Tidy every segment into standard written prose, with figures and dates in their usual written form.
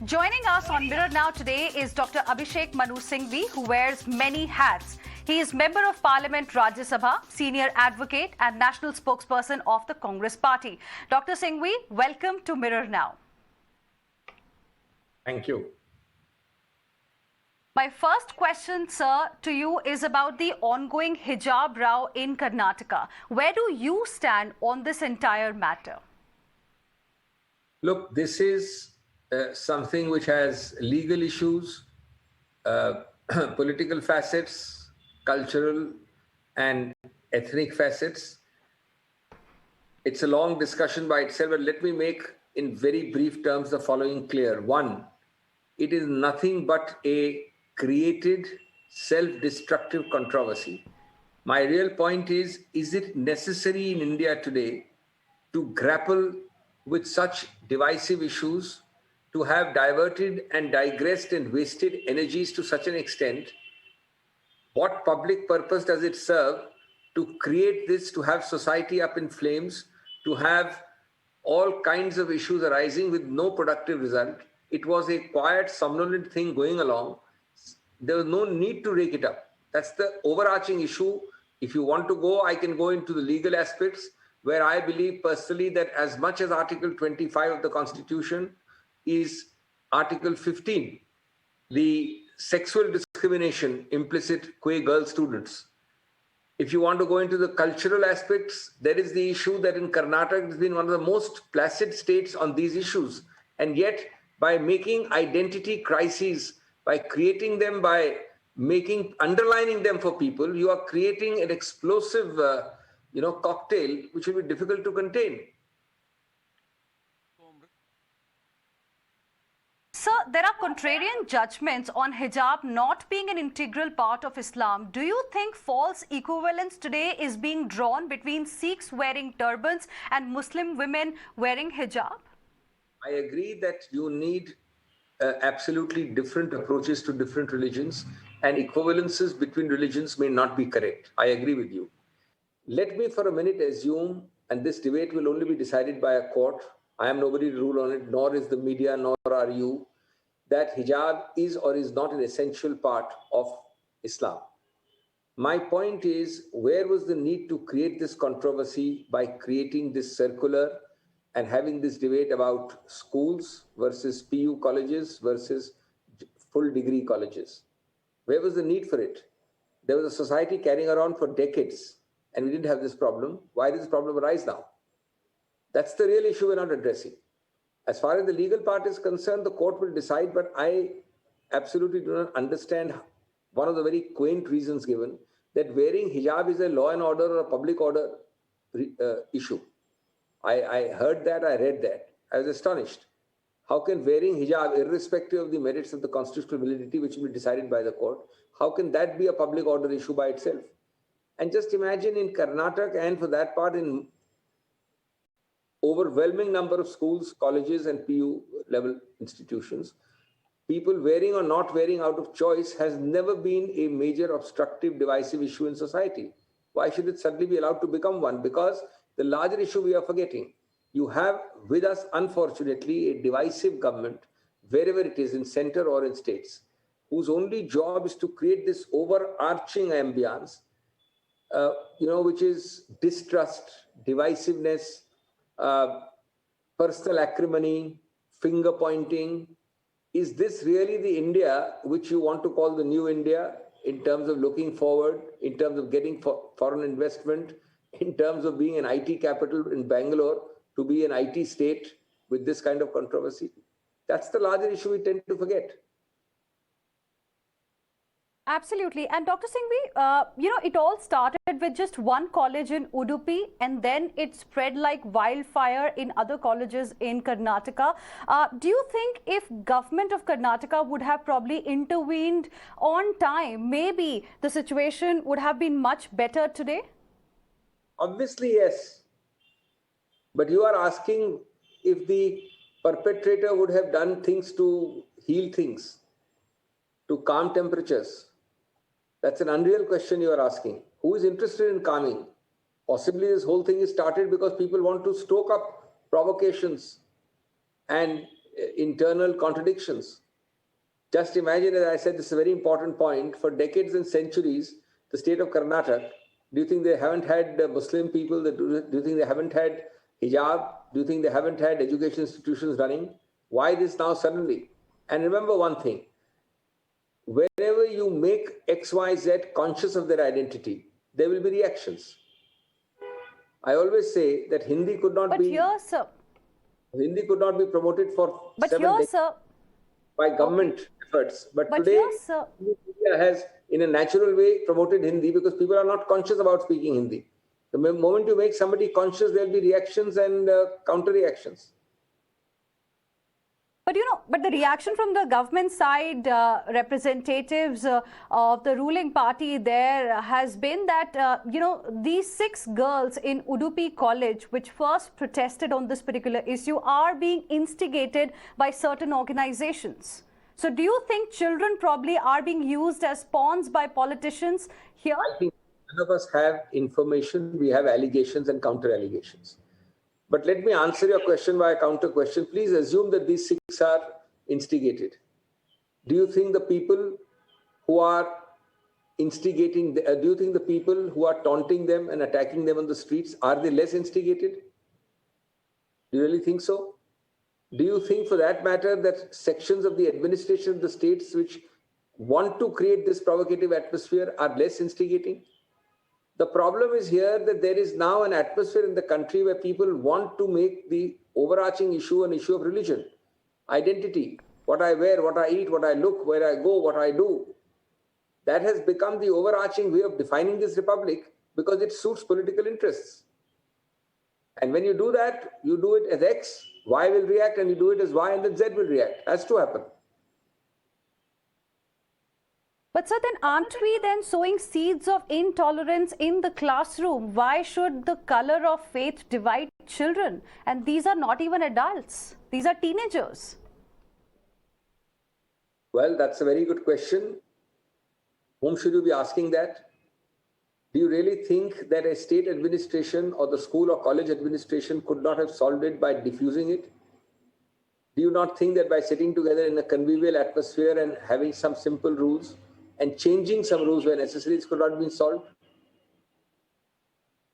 Joining us on Mirror Now today is Dr Abhishek Manu Singhvi, who wears many hats. He is Member of Parliament Rajya Sabha, Senior Advocate and National Spokesperson of the Congress Party. Dr Singhvi, welcome to Mirror Now. Thank you. My first question, sir, to you is about the ongoing hijab row in Karnataka. Where do you stand on this entire matter? Look, this is something which has legal issues, political facets, cultural and ethnic facets. It's a long discussion by itself, but let me make in very brief terms the following clear. One, it is nothing but a created self-destructive controversy. My real point is it necessary in India today to grapple with such divisive issues, to have diverted and digressed and wasted energies to such an extent? What public purpose does it serve to create this, to have society up in flames, to have all kinds of issues arising with no productive result? It was a quiet, somnolent thing going along. There was no need to rake it up. That's the overarching issue. If you want to go, I can go into the legal aspects, where I believe personally that as much as Article 25 of the Constitution is Article 15, the sexual discrimination implicit qua girl students. If you want to go into the cultural aspects, there is the issue that in Karnataka has been one of the most placid states on these issues. And yet, by making identity crises, by creating them, by underlining them for people, you are creating an explosive cocktail which will be difficult to contain. Sir, there are contrarian judgments on hijab not being an integral part of Islam. Do you think false equivalence today is being drawn between Sikhs wearing turbans and Muslim women wearing hijab? I agree that you need absolutely different approaches to different religions, and equivalences between religions may not be correct. I agree with you. Let me for a minute assume, and this debate will only be decided by a court, I am nobody to rule on it, nor is the media, nor are you, that hijab is or is not an essential part of Islam. My point is, where was the need to create this controversy by creating this circular and having this debate about schools versus PU colleges versus full degree colleges? Where was the need for it? There was a society carrying around for decades and we didn't have this problem. Why does this problem arise now? That's the real issue we're not addressing. As far as the legal part is concerned, the court will decide, but I absolutely do not understand one of the very quaint reasons given that wearing hijab is a law and order or a public order issue. I heard that, I read that. I was astonished. How can wearing hijab, irrespective of the merits of the constitutional validity, which will be decided by the court, how can that be a public order issue by itself? And just imagine in Karnataka, and for that part in overwhelming number of schools, colleges and PU level institutions, people wearing or not wearing out of choice has never been a major obstructive, divisive issue in society. Why should it suddenly be allowed to become one? Because the larger issue we are forgetting. You have with us, unfortunately, a divisive government, wherever it is, in center or in states, whose only job is to create this overarching ambience, which is distrust, divisiveness, personal acrimony, finger pointing. Is this really the India which you want to call the new India in terms of looking forward, in terms of getting foreign investment, in terms of being an IT capital in Bangalore, to be an IT state with this kind of controversy? That's the larger issue we tend to forget. Absolutely. And Dr. Singhvi, it all started with just one college in Udupi, and then it spread like wildfire in other colleges in Karnataka. Do you think if government of Karnataka would have probably intervened on time, maybe the situation would have been much better today? Obviously, yes. But you are asking if the perpetrator would have done things to heal things, to calm temperatures. That's an unreal question you are asking. Who is interested in calming? Possibly this whole thing is started because people want to stoke up provocations and internal contradictions. Just imagine, as I said, this is a very important point. For decades and centuries, the state of Karnataka, do you think they haven't had Muslim people? Do you think they haven't had hijab? Do you think they haven't had education institutions running? Why this now suddenly? And remember one thing, wherever you make X, Y, Z conscious of their identity, there will be reactions. I always say that Hindi could not be promoted for 7 decades by government efforts. But today, India has, in a natural way, promoted Hindi because people are not conscious about speaking Hindi. The moment you make somebody conscious, there will be reactions and counter-reactions. But the reaction from the government side, representatives of the ruling party there has been that, these 6 girls in Udupi College, which first protested on this particular issue, are being instigated by certain organizations. So do you think children probably are being used as pawns by politicians here? I think none of us have information. We have allegations and counter-allegations. But let me answer your question by a counter question. Please assume that these 6 are instigated. Do you think the people who are instigating, do you think the people who are taunting them and attacking them on the streets, are they less instigated? Do you really think so? Do you think, for that matter, that sections of the administration of the states which want to create this provocative atmosphere are less instigating? The problem is here that there is now an atmosphere in the country where people want to make the overarching issue an issue of religion, identity, what I wear, what I eat, what I look, where I go, what I do. That has become the overarching way of defining this republic because it suits political interests. And when you do that, you do it as X, Y will react, and you do it as Y, and then Z will react. Has to happen. But sir, then aren't we then sowing seeds of intolerance in the classroom? Why should the color of faith divide children? And these are not even adults. These are teenagers. Well, that's a very good question. Whom should you be asking that? Do you really think that a state administration or the school or college administration could not have solved it by diffusing it? Do you not think that by sitting together in a convivial atmosphere and having some simple rules, and changing some rules where necessary, it could not have been solved?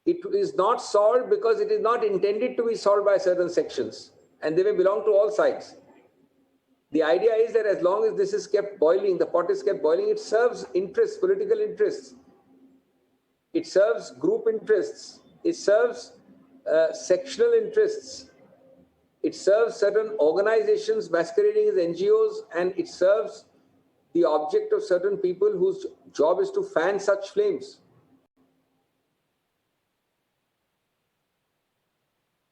It is not solved because it is not intended to be solved by certain sections, and they may belong to all sides. The idea is that as long as this is kept boiling, the pot is kept boiling, it serves interests, political interests. It serves group interests. It serves sectional interests. It serves certain organizations masquerading as NGOs, and it serves the object of certain people whose job is to fan such flames.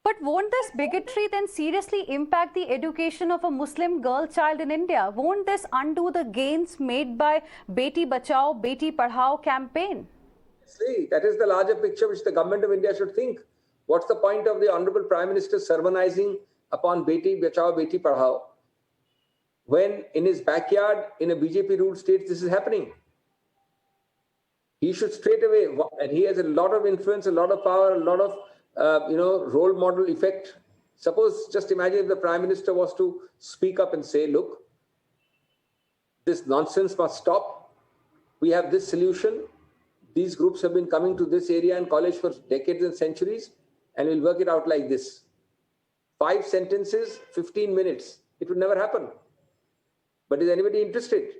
But won't this bigotry then seriously impact the education of a Muslim girl child in India? Won't this undo the gains made by Beti Bachao, Beti Padhao campaign? See, that is the larger picture which the government of India should think. What's the point of the Honorable Prime Minister sermonizing upon Beti Bachao, Beti Padhao, when in his backyard, in a BJP-ruled state, this is happening? He should straight away, and he has a lot of influence, a lot of power, a lot of role model effect. Suppose, just imagine if the Prime Minister was to speak up and say, look, this nonsense must stop. We have this solution. These groups have been coming to this area and college for decades and centuries, and we'll work it out like this. 5 sentences, 15 minutes. It would never happen. But is anybody interested?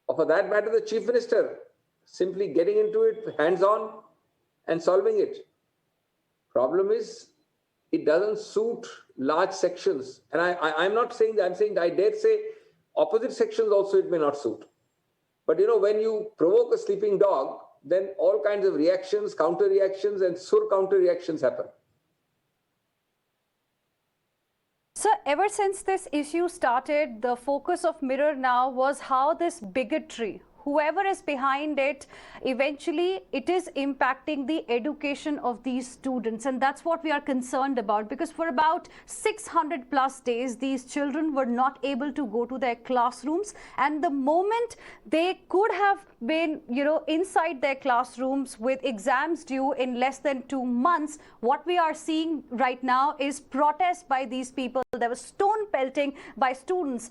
Or for that matter, the Chief Minister simply getting into it, hands-on, and solving it. Problem is, it doesn't suit large sections. And I'm not saying that, I'm saying, I dare say, opposite sections also it may not suit. But when you provoke a sleeping dog, then all kinds of reactions, counter-reactions, and counter-reactions happen. Sir, ever since this issue started, the focus of Mirror now was how this bigotry, whoever is behind it, eventually it is impacting the education of these students. And that's what we are concerned about, because for about 600 plus days, these children were not able to go to their classrooms. And the moment they could have been, inside their classrooms with exams due in less than 2 months. What we are seeing right now is protests by these people. There was stone pelting by students.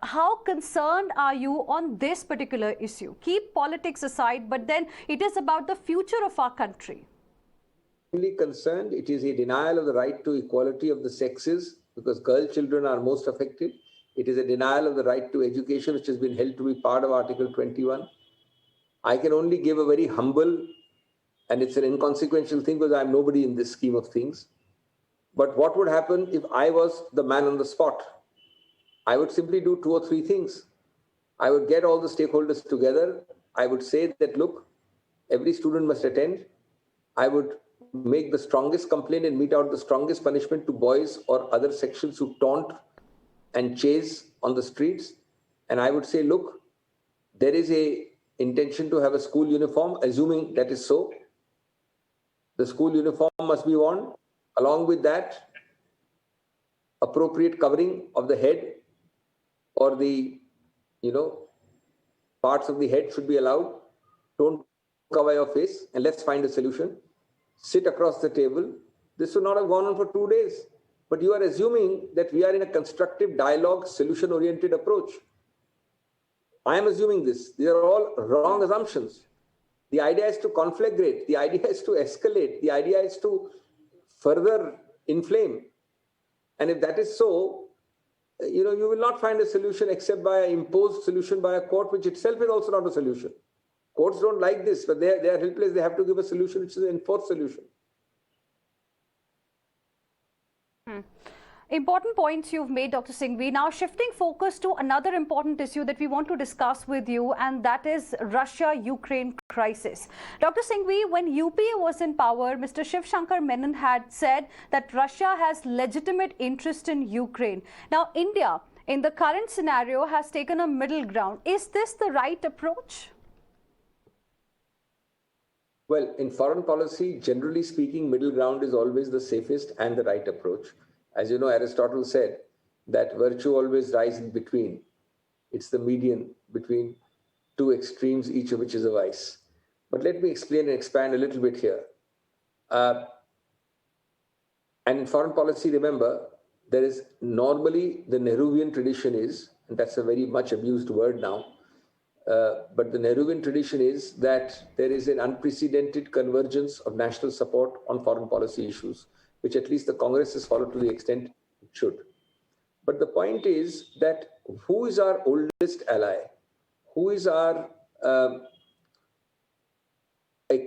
How concerned are you on this particular issue? Keep politics aside, but then it is about the future of our country. Concerned, it is a denial of the right to equality of the sexes, because girl children are most affected. It is a denial of the right to education, which has been held to be part of Article 21. I can only give a very humble, and it's an inconsequential thing because I'm nobody in this scheme of things. But what would happen if I was the man on the spot? I would simply do 2 or 3 things. I would get all the stakeholders together. I would say that, look, every student must attend. I would make the strongest complaint and mete out the strongest punishment to boys or other sections who taunt and chase on the streets. And I would say, look, there is a intention to have a school uniform, assuming that is so. The school uniform must be worn. Along with that, appropriate covering of the head or the, parts of the head should be allowed. Don't cover your face, and let's find a solution. Sit across the table. This would not have gone on for 2 days. But you are assuming that we are in a constructive dialogue, solution-oriented approach. I am assuming this. These are all wrong assumptions. The idea is to conflagrate. The idea is to escalate. The idea is to further inflame. And if that is so, you will not find a solution except by an imposed solution by a court, which itself is also not a solution. Courts don't like this, but they are helpless. They have to give a solution which is an enforced solution. Important points you've made, Dr. Singhvi. Now, shifting focus to another important issue that we want to discuss with you, and that is Russia-Ukraine crisis. Dr. Singhvi, when UPA was in power, Mr. Shiv Shankar Menon had said that Russia has legitimate interest in Ukraine. Now, India, in the current scenario, has taken a middle ground. Is this the right approach? Well, in foreign policy, generally speaking, middle ground is always the safest and the right approach. As you know, Aristotle said that virtue always lies in between. It's the median between 2 extremes, each of which is a vice. But let me explain and expand a little bit here. And in foreign policy, remember, there is normally the Nehruvian tradition is, and that's a very much abused word now, but the Nehruvian tradition is that there is an unprecedented convergence of national support on foreign policy issues, which at least the Congress has followed to the extent it should. But the point is that who is our oldest ally? Who is our a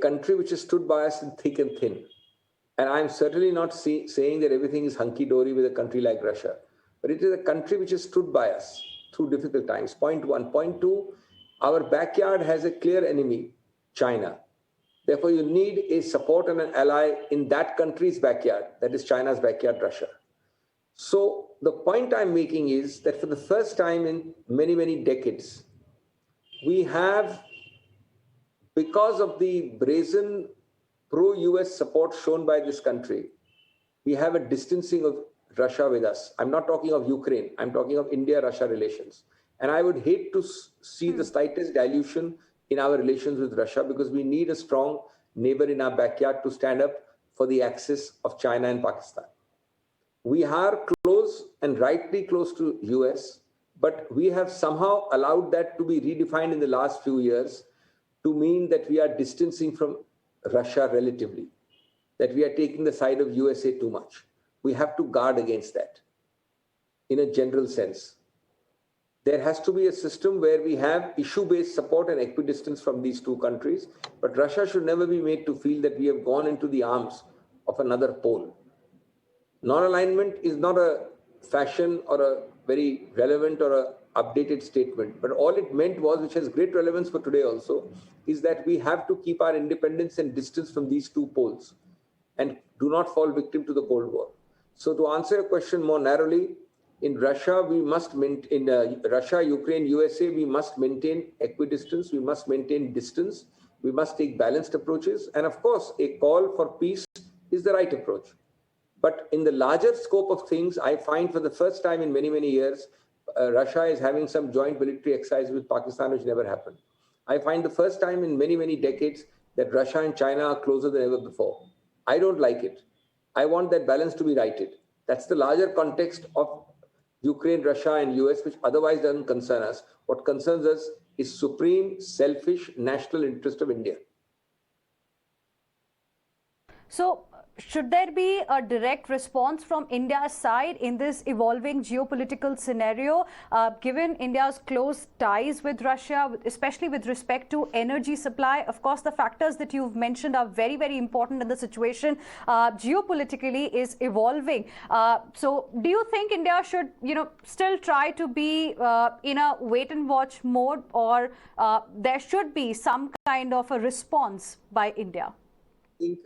country which has stood by us in thick and thin? And I'm certainly not saying that everything is hunky-dory with a country like Russia, but it is a country which has stood by us through difficult times. Point 1. Point 2, our backyard has a clear enemy, China. Therefore, you need a support and an ally in that country's backyard, that is China's backyard, Russia. So the point I'm making is that for the first time in many, many decades, we have, because of the brazen pro-US support shown by this country, we have a distancing of Russia with us. I'm not talking of Ukraine. I'm talking of India-Russia relations. And I would hate to see the slightest dilution in our relations with Russia, because we need a strong neighbor in our backyard to stand up for the axis of China and Pakistan. We are close and rightly close to US, but we have somehow allowed that to be redefined in the last few years to mean that we are distancing from Russia relatively, that we are taking the side of USA too much. We have to guard against that in a general sense. There has to be a system where we have issue-based support and equidistance from these 2 countries, but Russia should never be made to feel that we have gone into the arms of another pole. Non-alignment is not a fashion or a very relevant or a updated statement, but all it meant was, which has great relevance for today also, is that we have to keep our independence and distance from these 2 poles and do not fall victim to the Cold War. So to answer your question more narrowly, in Russia, we must maintain, Russia, Ukraine, USA, we must maintain equidistance, we must maintain distance, we must take balanced approaches. And of course, a call for peace is the right approach. But in the larger scope of things, I find for the first time in many, many years, Russia is having some joint military exercise with Pakistan, which never happened. I find the first time in many, many decades that Russia and China are closer than ever before. I don't like it. I want that balance to be righted. That's the larger context of Ukraine, Russia, and US, which otherwise doesn't concern us. What concerns us is supreme, selfish national interest of India. So, should there be a direct response from India's side in this evolving geopolitical scenario, given India's close ties with Russia, especially with respect to energy supply? Of course, the factors that you've mentioned are very, very important, and the situation geopolitically is evolving. So, do you think India should, still try to be in a wait-and-watch mode, or there should be some kind of a response by India? I think,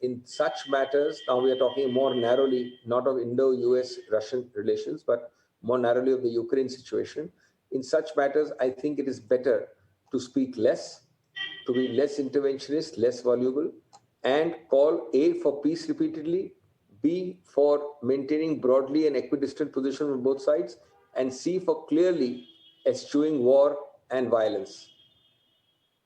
in such matters, now we are talking more narrowly, not of Indo-US-Russian relations, but more narrowly of the Ukraine situation. In such matters, I think it is better to speak less, to be less interventionist, less voluble, and call A, for peace repeatedly, B, for maintaining broadly an equidistant position on both sides, and C, for clearly eschewing war and violence.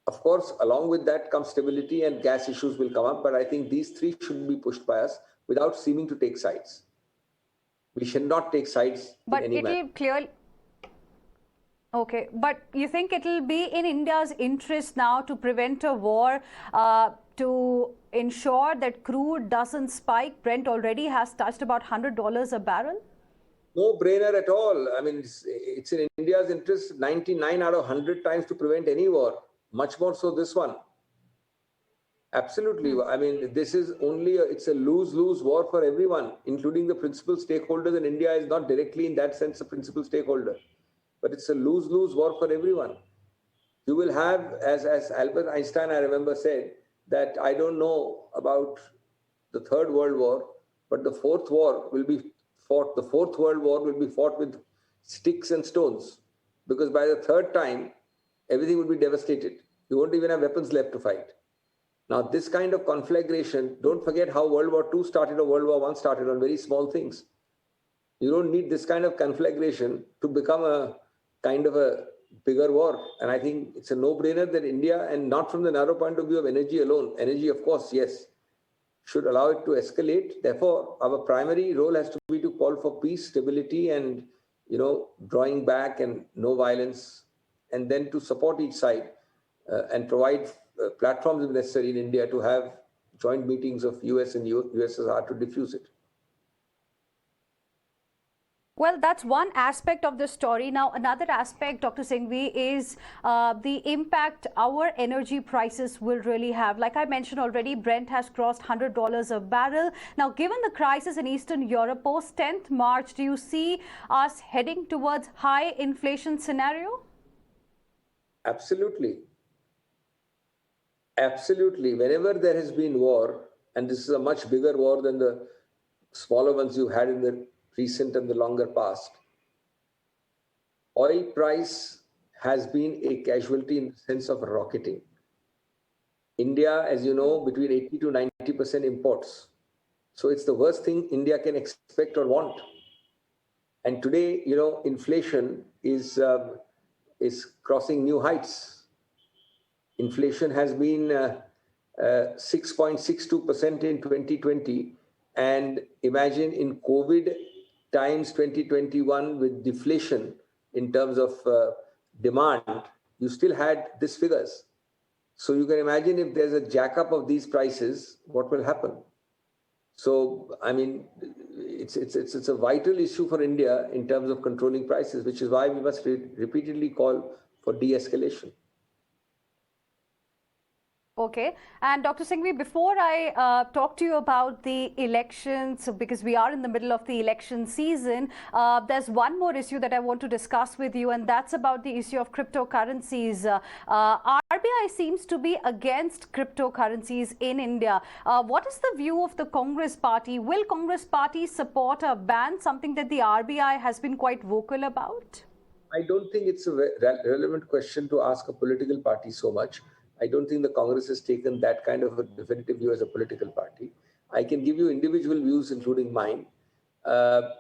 Of course, along with that comes stability, and gas issues will come up, but I think these three should be pushed by us without seeming to take sides. We should not take sides in any manner. Clearly... Okay, but you think it will be in India's interest now to prevent a war, to ensure that crude doesn't spike? Brent already has touched about $100 a barrel. No brainer at all. I mean, it's in India's interest 99 out of 100 times to prevent any war. Much more so this one. Absolutely. I mean, this is only it's a lose-lose war for everyone, including the principal stakeholders. And India is not directly in that sense a principal stakeholder, but it's a lose-lose war for everyone. You will have, as Albert Einstein, I remember, said that I don't know about the Third World War, but the Fourth War will be fought. The Fourth World War will be fought with sticks and stones, because by the third time, everything will be devastated. You won't even have weapons left to fight. Now, this kind of conflagration, don't forget how World War II started or World War I started on very small things. You don't need this kind of conflagration to become a kind of a bigger war. And I think it's a no-brainer that India, and not from the narrow point of view of energy alone, energy, of course, yes, should allow it to escalate. Therefore, our primary role has to be to call for peace, stability, and, drawing back and no violence, and then to support each side and provide platforms if necessary in India to have joint meetings of US and USSR to diffuse it. Well, that's one aspect of the story. Now, another aspect, Dr. Singhvi, is the impact our energy prices will really have. Like I mentioned already, Brent has crossed $100 a barrel. Now, given the crisis in Eastern Europe post 10th March, do you see us heading towards high inflation scenario? Absolutely. Absolutely. Whenever there has been war, and this is a much bigger war than the smaller ones you had in the recent and the longer past, oil price has been a casualty in the sense of rocketing. India, as you know, between 80 to 90% imports. So it's the worst thing India can expect or want. And today, inflation is crossing new heights. Inflation has been 6.62% in 2020. And imagine in COVID times 2021 with deflation in terms of demand, you still had these figures. So you can imagine if there's a jack-up of these prices, what will happen? So, I mean, it's a vital issue for India in terms of controlling prices, which is why we must repeatedly call for de-escalation. Okay. And Dr. Singhvi, before I talk to you about the elections, because we are in the middle of the election season, there's one more issue that I want to discuss with you, and that's about the issue of cryptocurrencies. RBI seems to be against cryptocurrencies in India. What is the view of the Congress party? Will Congress party support a ban, something that the RBI has been quite vocal about? I don't think it's a relevant question to ask a political party so much. I don't think the Congress has taken that kind of a definitive view as a political party. I can give you individual views, including mine. The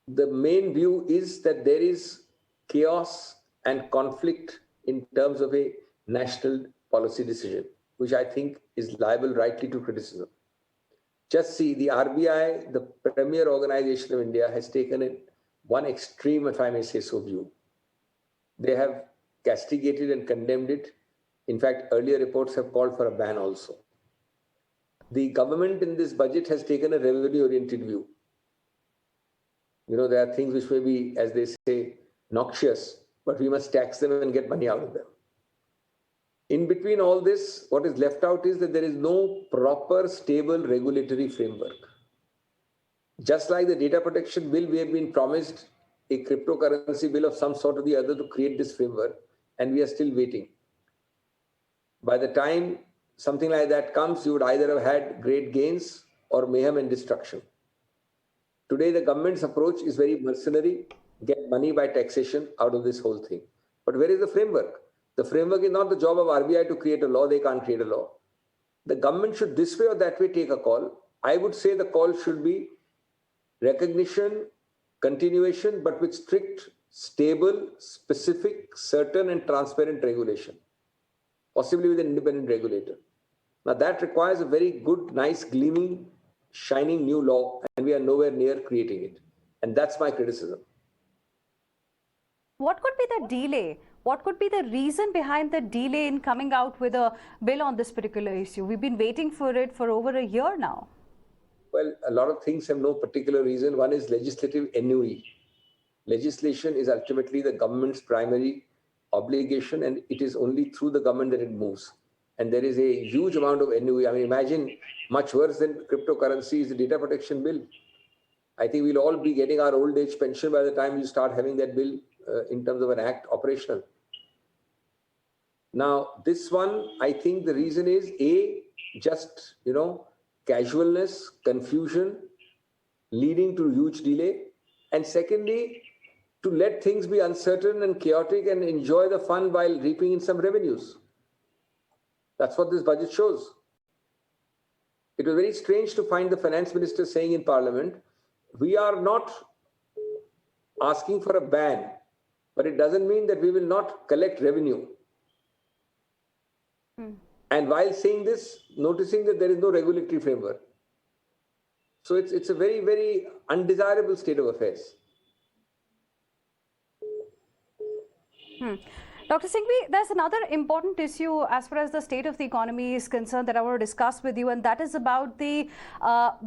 main view is that there is chaos and conflict in terms of a national policy decision, which I think is liable rightly to criticism. Just see, the RBI, the premier organization of India, has taken it one extreme, if I may say so, view. They have castigated and condemned it. In fact, earlier reports have called for a ban also. The government in this budget has taken a revenue-oriented view. There are things which may be, as they say, noxious, but we must tax them and get money out of them. In between all this, what is left out is that there is no proper, stable regulatory framework. Just like the data protection bill, we have been promised a cryptocurrency bill of some sort or the other to create this framework, and we are still waiting. By the time something like that comes, you would either have had great gains or mayhem and destruction. Today, the government's approach is very mercenary, get money by taxation out of this whole thing. But where is the framework? The framework is not the job of RBI to create a law. They can't create a law. The government should this way or that way take a call. I would say the call should be recognition, continuation, but with strict, stable, specific, certain and transparent regulation, possibly with an independent regulator. Now that requires a very good, nice, gleaming, shining new law, and we are nowhere near creating it. And that's my criticism. What could be the delay? What could be the reason behind the delay in coming out with a bill on this particular issue? We've been waiting for it for over a year now. Well, a lot of things have no particular reason. One is legislative ennui. Legislation is ultimately the government's primary obligation, and it is only through the government that it moves. And there is a huge amount of ennui. I mean, imagine much worse than cryptocurrency is the data protection bill. I think we'll all be getting our old age pension by the time you start having that bill in terms of an act operational. Now, this one, I think the reason is just, casualness, confusion, leading to huge delay. And secondly, to let things be uncertain and chaotic and enjoy the fun while reaping in some revenues. That's what this budget shows. It was very strange to find the finance minister saying in Parliament, we are not asking for a ban, but it doesn't mean that we will not collect revenue. And while saying this, noticing that there is no regulatory framework. So it's a very, very undesirable state of affairs. Dr. Singhvi, there's another important issue as far as the state of the economy is concerned that I want to discuss with you, and that is about the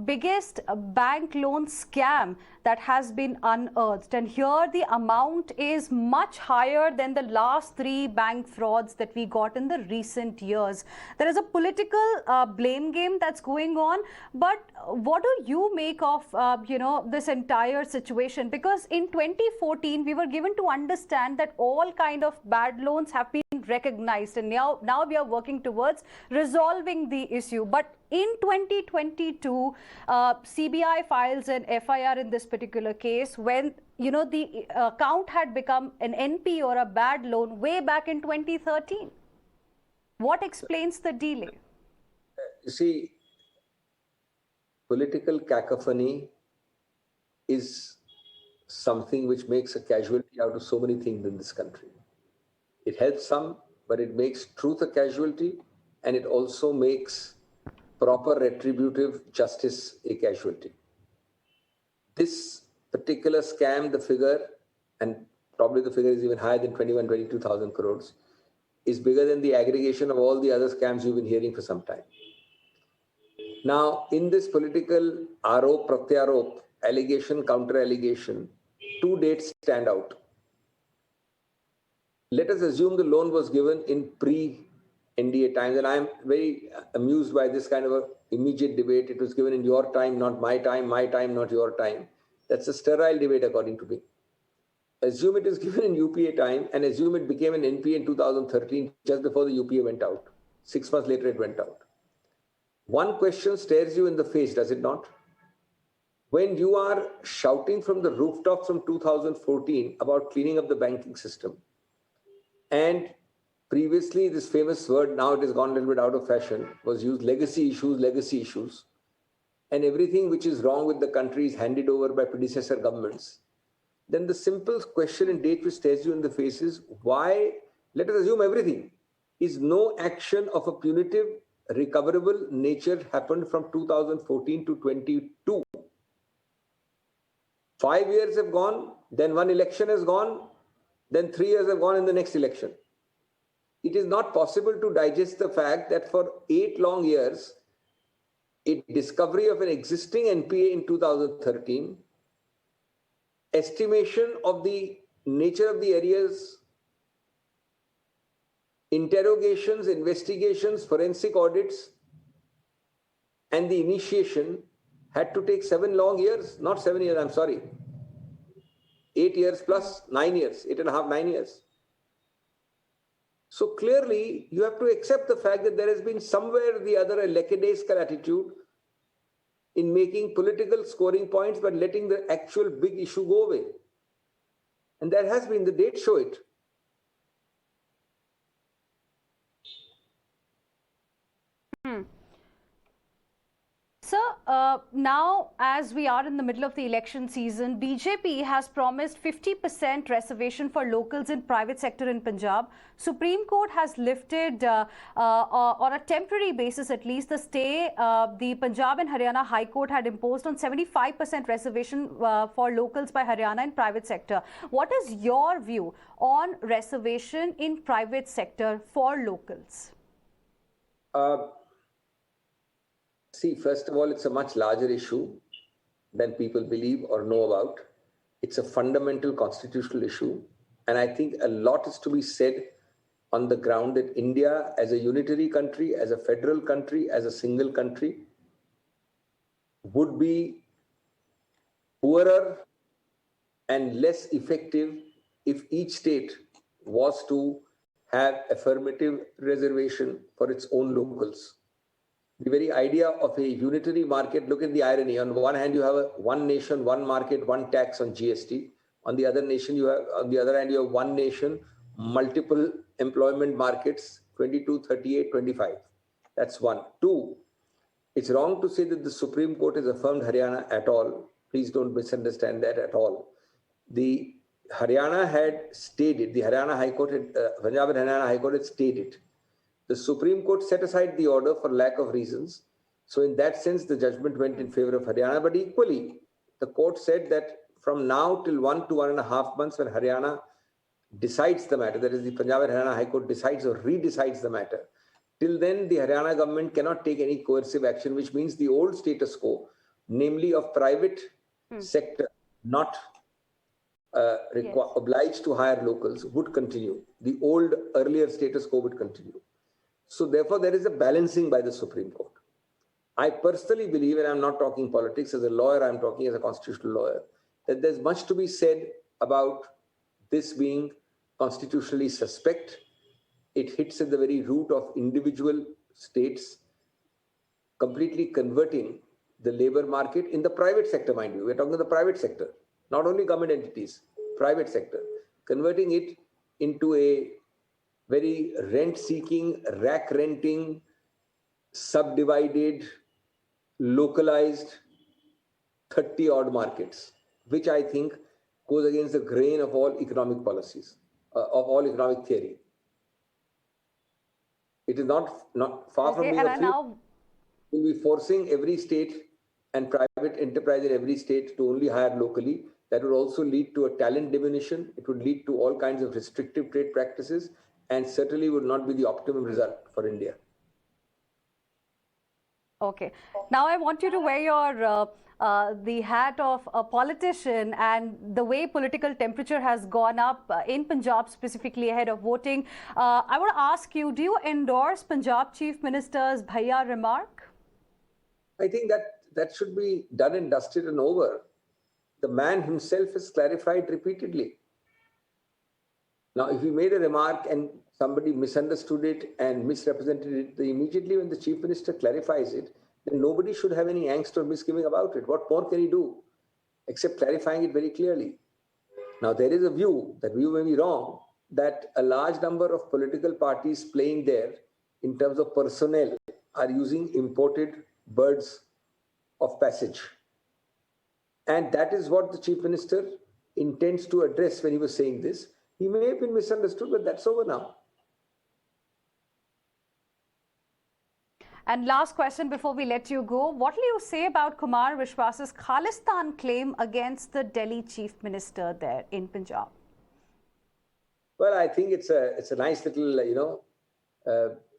biggest bank loan scam that has been unearthed. And here the amount is much higher than the last 3 bank frauds that we got in the recent years. There is a political blame game that's going on. But what do you make of, this entire situation? Because in 2014, we were given to understand that all kind of bad loans have been recognized, and now we are working towards resolving the issue. But in 2022, CBI files an FIR in this particular case when the account had become an NP or a bad loan way back in 2013. What explains the delay? You see, political cacophony is something which makes a casualty out of so many things in this country. It helps some, but it makes truth a casualty, and it also makes proper retributive justice a casualty. This particular scam, the figure, and probably the figure is even higher than 22,000 crores, is bigger than the aggregation of all the other scams you've been hearing for some time. Now, in this political arop, pratyarop, allegation, counter-allegation, 2 dates stand out. Let us assume the loan was given in pre-NDA times, and I am very amused by this kind of a immediate debate. It was given in your time, not my time, not your time. That's a sterile debate according to me. Assume it is given in UPA time, and assume it became an NPA in 2013, just before the UPA went out. 6 months later, it went out. One question stares you in the face, does it not? When you are shouting from the rooftops from 2014 about cleaning up the banking system, and previously this famous word, now it has gone a little bit out of fashion, was used, legacy issues, and everything which is wrong with the country is handed over by predecessor governments, then the simple question and date which stares you in the face is, why let us assume everything, is no action of a punitive, recoverable nature happened from 2014 to 22. 5 years have gone, then one election has gone, then 3 years have gone in the next election. It is not possible to digest the fact that for 8 long years, a discovery of an existing NPA in 2013, estimation of the nature of the areas, interrogations, investigations, forensic audits, and the initiation had to take 7 long years, not 7 years, I'm sorry. 8 years plus 9 years, 8.5, 9 years. So clearly, you have to accept the fact that there has been somewhere or the other a lackadaisical attitude in making political scoring points but letting the actual big issue go away. And there has been, the dates show it. Sir, now as we are in the middle of the election season, BJP has promised 50% reservation for locals in private sector in Punjab. Supreme Court has lifted, on a temporary basis at least, the stay the Punjab and Haryana High Court had imposed on 75% reservation for locals by Haryana in private sector. What is your view on reservation in private sector for locals? See, first of all, it's a much larger issue than people believe or know about. It's a fundamental constitutional issue. And I think a lot is to be said on the ground that India, as a unitary country, as a federal country, as a single country, would be poorer and less effective if each state was to have affirmative reservation for its own locals. The very idea of a unitary market, look at the irony. On one hand, you have a one nation, one market, one tax on GST. On the other nation, on the other hand, you have one nation, multiple employment markets, 22, 38, 25. That's one. Two, it's wrong to say that the Supreme Court has affirmed Haryana at all. Please don't misunderstand that at all. The Haryana had stayed it. The Haryana High Court had, Punjab and Haryana High Court had stayed it. The Supreme Court set aside the order for lack of reasons. So in that sense, the judgment went in favor of Haryana. But equally, the court said that from now till 1 to 1.5 months when Haryana decides the matter, that is the Punjab and Haryana High Court decides or redecides the matter, till then the Haryana government cannot take any coercive action, which means the old status quo, namely of private sector not obliged to hire locals, would continue. The old earlier status quo would continue. So therefore, there is a balancing by the Supreme Court. I personally believe, and I'm not talking politics, as a lawyer, I'm talking as a constitutional lawyer, that there's much to be said about this being constitutionally suspect. It hits at the very root of individual states, completely converting the labor market in the private sector, mind you. We're talking of the private sector, not only government entities, private sector, converting it into a very rent-seeking, rack-renting, subdivided, localized 30-odd markets, which I think goes against the grain of all economic policies, of all economic theory. It is not far from being now will be forcing every state and private enterprise in every state to only hire locally. That would also lead to a talent diminution. It would lead to all kinds of restrictive trade practices, and certainly would not be the optimum result for India. Okay. Now I want you to wear your the hat of a politician, and the way political temperature has gone up in Punjab, specifically ahead of voting. I want to ask you, do you endorse Punjab Chief Minister's Bhaiya remark? I think that should be done and dusted and over. The man himself has clarified repeatedly. Now, if you made a remark and somebody misunderstood it and misrepresented it, immediately when the Chief Minister clarifies it, then nobody should have any angst or misgiving about it. What more can he do except clarifying it very clearly? Now, there is a view, that view may be wrong, that a large number of political parties playing there in terms of personnel are using imported birds of passage. And that is what the Chief Minister intends to address when he was saying this. He may have been misunderstood, but that's over now. And last question before we let you go. What will you say about Kumar Vishwas's Khalistan claim against the Delhi Chief Minister there in Punjab? Well, I think it's a nice little,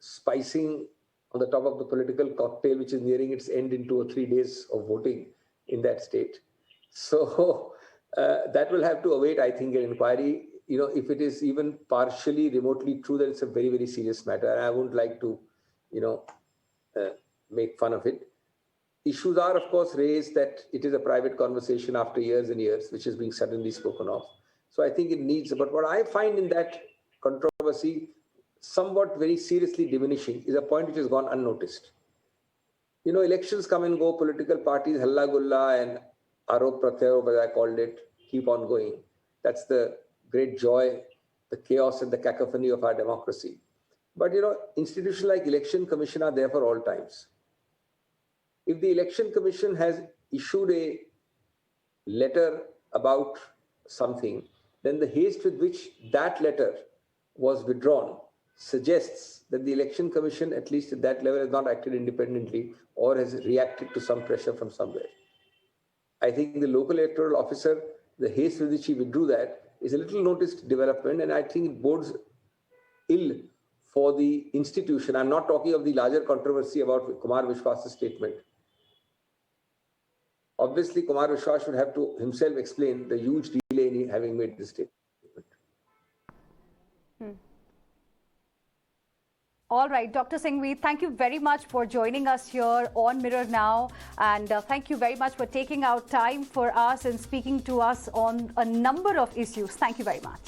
spicing on the top of the political cocktail, which is nearing its end in 2 or 3 days of voting in that state. So that will have to await, I think, an inquiry. If it is even partially, remotely true, that it's a very, very serious matter. I wouldn't like to, make fun of it. Issues are, of course, raised that it is a private conversation after years and years, which is being suddenly spoken of. So I think it needs, but what I find in that controversy, somewhat very seriously diminishing, is a point which has gone unnoticed. Elections come and go, political parties, halla gulla and arop pratyarop, as I called it, keep on going. That's the great joy, the chaos and the cacophony of our democracy. But, institutions like Election Commission are there for all times. If the Election Commission has issued a letter about something, then the haste with which that letter was withdrawn suggests that the Election Commission, at least at that level, has not acted independently or has reacted to some pressure from somewhere. I think the local electoral officer, the haste with which he withdrew that is a little noticed development, and I think it bodes ill for the institution. I'm not talking of the larger controversy about Kumar Vishwas's statement. Obviously, Kumar Vishwas should have to himself explain the huge delay in having made this statement. All right, Dr. Singhvi, thank you very much for joining us here on Mirror Now. And thank you very much for taking out time for us and speaking to us on a number of issues. Thank you very much.